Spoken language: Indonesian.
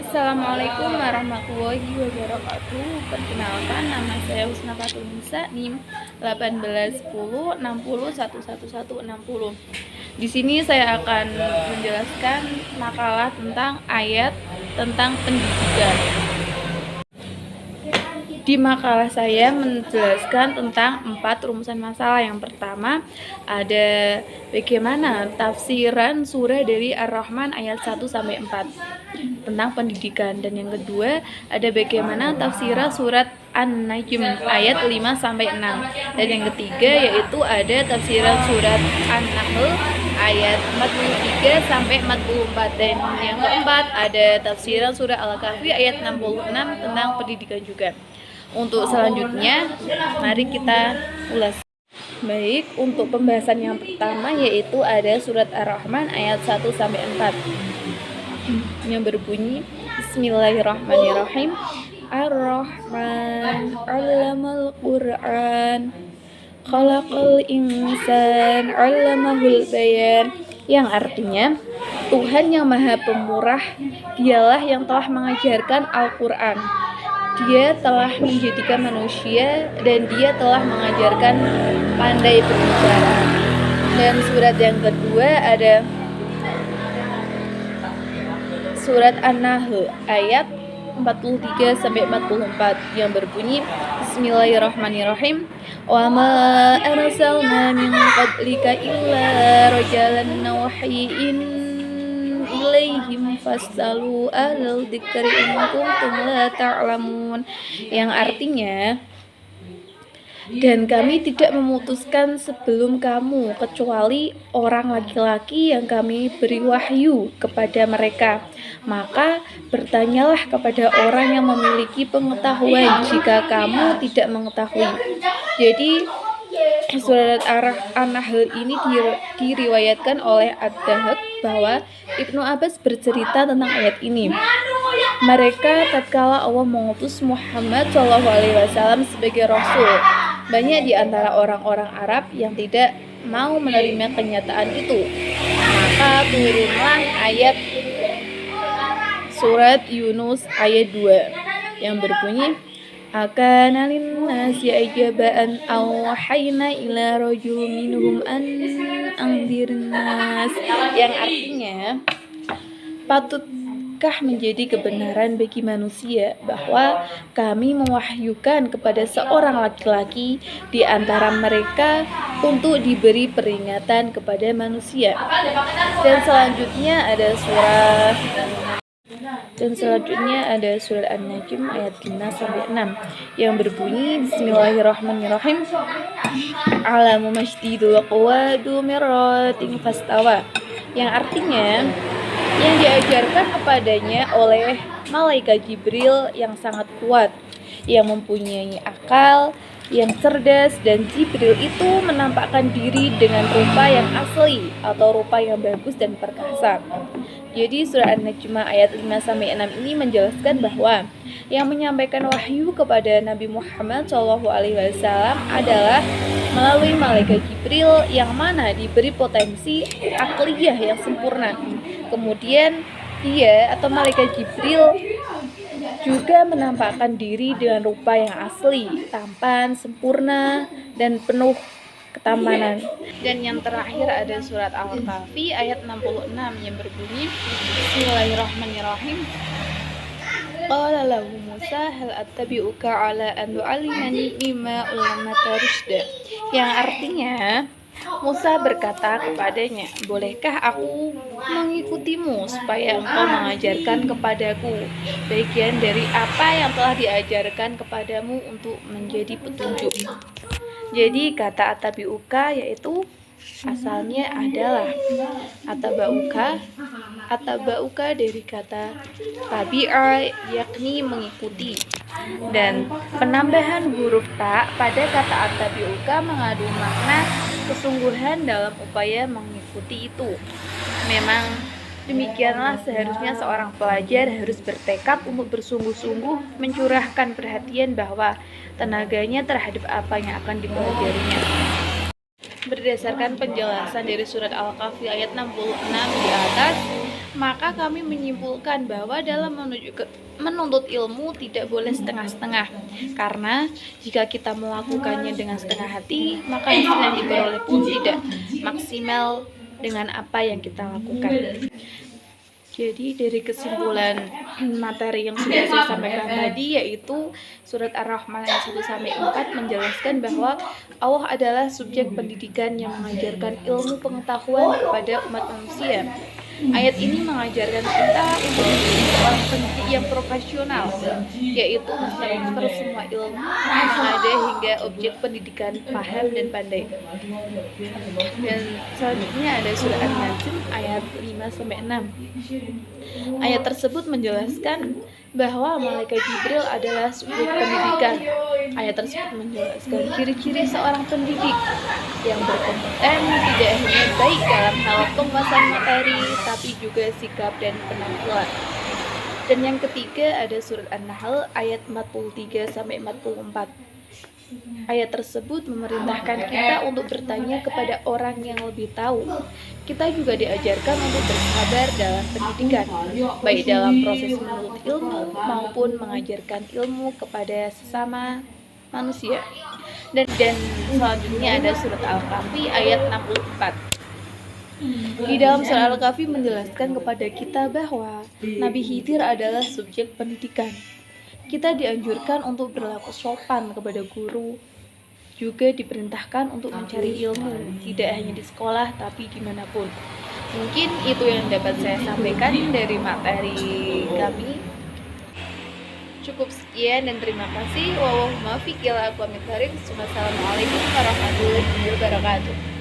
Assalamualaikum warahmatullahi wabarakatuh. Perkenalkan, nama saya Husna Fatunisa, NIM 1810601160. Di sini saya akan menjelaskan makalah tentang ayat tentang pendidikan. Di makalah saya menjelaskan tentang 4 rumusan masalah. Yang pertama ada bagaimana tafsiran surah dari Ar-Rahman ayat 1 sampai 4 tentang pendidikan, dan yang kedua ada bagaimana tafsiran surat An-Najm ayat 5 sampai 6, dan yang ketiga yaitu ada tafsiran surat An-Nahl ayat 43 sampai 44, dan yang keempat ada tafsiran surah Al-Kahfi ayat 66 tentang pendidikan juga. Untuk selanjutnya, mari kita ulas. Baik, untuk pembahasan yang pertama yaitu ada surat Ar-Rahman ayat 1 sampai 4 yang berbunyi Bismillahirrahmanirrahim. Ar-Rahman 'allamal Qur'an, khalaqal insan 'allamahul bayan, yang artinya Tuhan yang Maha Pemurah, dialah yang telah mengajarkan Al-Qur'an. Dia telah menjadikan manusia dan dia telah mengajarkan pandai berbicara. Dan surat yang kedua ada surat An-Nahl ayat 43 sampai 44 yang berbunyi Bismillahirrahmanirrahim. Wa ma arsalna min qablika illa rajalan nuhiin ilaihim fasalu ahlal dzikri in kuntum la ta'lamun, yang artinya dan kami tidak memutuskan sebelum kamu kecuali orang laki-laki yang kami beri wahyu kepada mereka, maka bertanyalah kepada orang yang memiliki pengetahuan jika kamu tidak mengetahui. Jadi surat An-Nahl ini diriwayatkan oleh Ad-Dahak bahwa Ibnu Abbas bercerita tentang ayat ini. Mereka tatkala Allah mengutus Muhammad SAW sebagai Rasul, banyak di antara orang-orang Arab yang tidak mau menerima kenyataan itu. Maka turunlah ayat surat Yunus ayat 2 yang berbunyi Akana linnasi ajaba'an awhayna ila rajul minhum an angdirnas, yang artinya patutkah menjadi kebenaran bagi manusia bahwa kami mewahyukan kepada seorang laki-laki di antara mereka untuk diberi peringatan kepada manusia. Dan selanjutnya ada surat An-Najm ayat 5 sampai 6 yang berbunyi Bismillahirrahmanirrahim. Alamu masjidul qawadu mirratin fastawa, yang artinya yang diajarkan kepadanya oleh malaikat Jibril yang sangat kuat, yang mempunyai akal, yang cerdas, dan Jibril itu menampakkan diri dengan rupa yang asli atau rupa yang bagus dan perkasa. Jadi surah An-Najm ayat 5-6 ini menjelaskan bahwa yang menyampaikan wahyu kepada Nabi Muhammad SAW adalah melalui malaikat Jibril yang mana diberi potensi akliyah yang sempurna. Kemudian dia atau malaikat Jibril juga menampakkan diri dengan rupa yang asli, tampan, sempurna, dan penuh ketampanan. Dan yang terakhir ada surat Al-Kahfi ayat 66 yang berbunyi Bismillahirrahmanirrahim. Qala lahu Musa hal attabi'uka ala an tu'allimani mimma ullamta rusyda, yang artinya Musa berkata kepadanya, bolehkah aku mengikutimu supaya engkau mengajarkan kepadaku bagian dari apa yang telah diajarkan kepadamu untuk menjadi petunjuk. Jadi kata atabiuka yaitu asalnya adalah atabauka dari kata tabi'a yakni mengikuti, dan penambahan huruf ta pada kata atabiuka mengandung makna kesungguhan dalam upaya mengikuti itu. Memang demikianlah seharusnya seorang pelajar harus bertekad untuk bersungguh-sungguh mencurahkan perhatian bahwa tenaganya terhadap apa yang akan dipelajarinya. Berdasarkan penjelasan dari surat Al-Kahfi ayat 66 di atas, Maka kami menyimpulkan bahwa dalam menuntut ilmu tidak boleh setengah-setengah, karena jika kita melakukannya dengan setengah hati, maka hasil yang diperoleh pun tidak maksimal dengan apa yang kita lakukan. Jadi dari kesimpulan materi yang sudah saya sampaikan tadi, yaitu surat Ar-Rahman ayat 1-4 menjelaskan bahwa Allah adalah subjek pendidikan yang mengajarkan ilmu pengetahuan kepada umat manusia. Ayat ini mengajarkan kita untuk menjadi seorang pendidik yang profesional, yaitu mentransfer semua ilmu yang ada hingga objek pendidikan paham dan pandai. Dan selanjutnya ada surah An-Najm ayat 5-6. Ayat tersebut menjelaskan bahwa malaikat Jibril adalah subjek pendidikan. Ayat tersebut menjelaskan ciri-ciri seorang pendidik yang berkompeten tidak hanya baik dalam hal penguasaan materi, tapi juga sikap dan penampilan. Dan yang ketiga ada surat An-Nahl ayat 43-44. Ayat tersebut memerintahkan kita untuk bertanya kepada orang yang lebih tahu. Kita juga diajarkan untuk bersabar dalam pendidikan, baik dalam proses menuntut ilmu maupun mengajarkan ilmu kepada sesama manusia. Dan selanjutnya ada surat Al-Kahfi ayat 64. Di dalam surah Al-Kahfi menjelaskan kepada kita bahwa Nabi Khidir adalah subjek pendidikan. Kita dianjurkan untuk berlaku sopan kepada guru, juga diperintahkan untuk mencari ilmu, tidak hanya di sekolah tapi dimanapun. Mungkin itu yang dapat saya sampaikan dari materi kami. Cukup sekian dan terima kasih. Wassalamualaikum warahmatullahi wabarakatuh.